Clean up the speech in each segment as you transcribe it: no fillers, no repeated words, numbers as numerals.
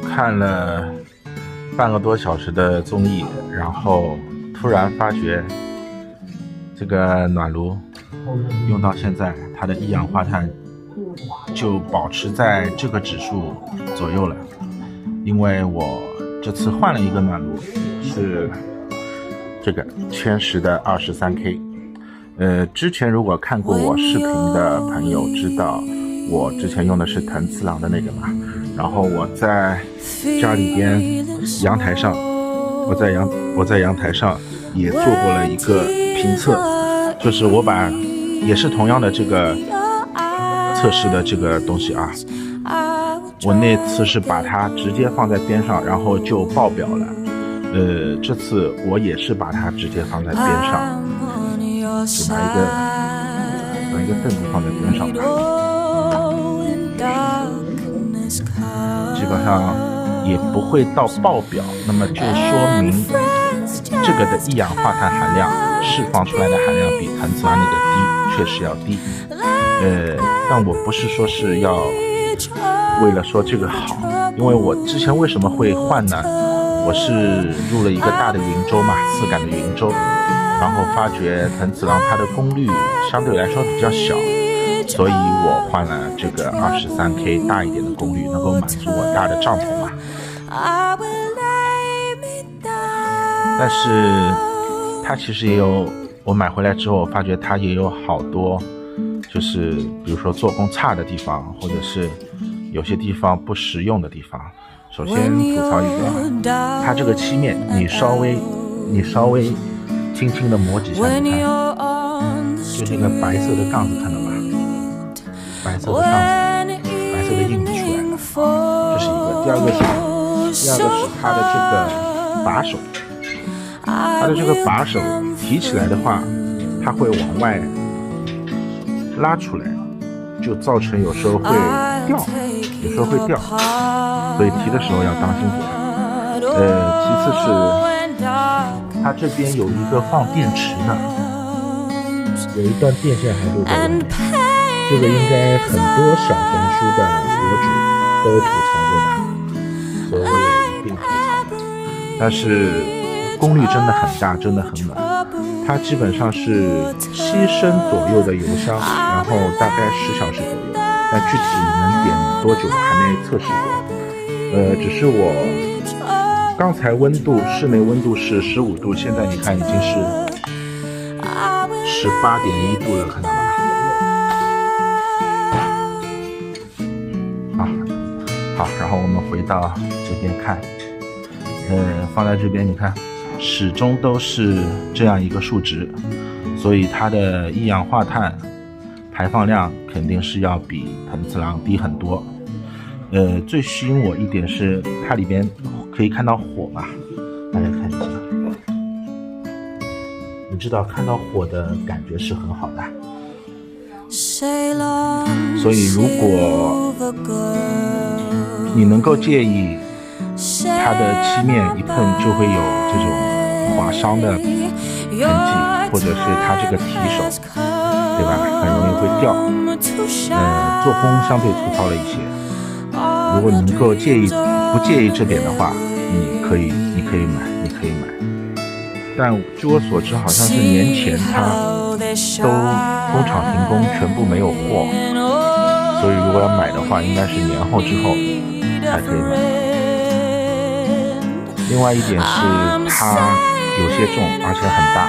看了半个多小时的综艺，然后突然发觉这个暖炉用到现在，它的一氧化碳就保持在这个指数左右了。因为我这次换了一个暖炉，是这个圈石的 23K。之前如果看过我视频的朋友知道，我之前用的是藤次郎的那个嘛。然后我在家里边阳台上，我在阳台上也做过了一个评测，就是我把也是同样的这个测试的这个东西啊，我那次是把它直接放在边上，然后就爆表了。这次我也是把它直接放在边上，就拿一个凳子放在边上吧。基本上也不会到爆表，那么就说明这个的一氧化碳含量释放出来的含量比藤次郎那个低，确实要低。但我不是说是要为了说这个好，因为我之前为什么会换呢？我是入了一个大的云州嘛，4杆的云州，然后发觉藤次郎它的功率相对来说比较小，所以我换了这个 23K 大一点的功率，能够满足我大的帐篷嘛。但是它其实也有，我买回来之后发觉它也有好多就是比如说做工差的地方，或者是有些地方不实用的地方。首先吐槽一个，它这个漆面你稍微轻轻的磨几下，你看就这个白色的杠子看到吧，白色的杠子，白色的印子出来了，这是一个。第二个是它的这个把手，它的这个把手提起来的话，它会往外拉出来，就造成有时候会掉，所以提的时候要当心点。其次是它这边有一个放电池的，有一段电线还露在外面，这个应该很多小红书的博主都吐槽过吧，所以我也一并吐槽。但是功率真的很大，真的很猛，它基本上是7升左右的油箱，然后大概10小时左右，但具体能点多久我还没测试过。只是我刚才室内温度是15度，现在你看已经是18.1度了，看到吧？好，然后我们回到这边看，放在这边你看始终都是这样一个数值，所以它的一氧化碳排放量肯定是要比藤次郎低很多。最吸引我一点是它里边可以看到火嘛，大家看一下，你知道看到火的感觉是很好的。所以如果你能够介意它的漆面一碰就会有这种划伤的痕迹，或者是它这个提手，对吧，很容易会掉。做工相对粗糙了一些，如果你能够不介意这点的话，你可以买。但据我所知好像是年前它都工厂停工，全部没有货，所以如果要买的话应该是年后之后才可以买。另外一点是它有些重，而且很大。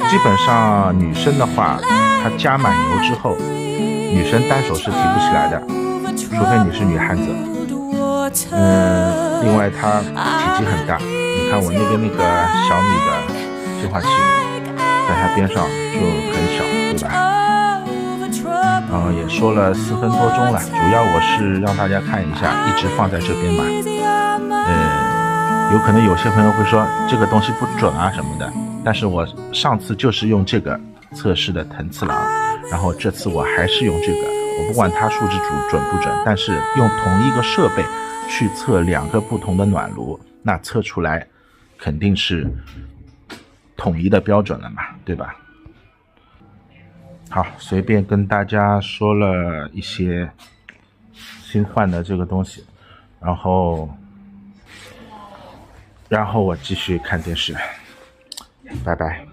基本上女生的话，它加满油之后，女生单手是提不起来的，除非你是女汉子。另外它体积很大，你看我那边那个小米的净化器，在它边上就很小，对吧？也说了4分多钟了，主要我是让大家看一下，一直放在这边吧。有可能有些朋友会说这个东西不准啊什么的，但是我上次就是用这个测试的藤次郎，然后这次我还是用这个，我不管它数值准不准，但是用同一个设备去测2个不同的暖炉，那测出来肯定是统一的标准了嘛，对吧？好，随便跟大家说了一些新换的这个东西，然后我继续看电视，拜拜。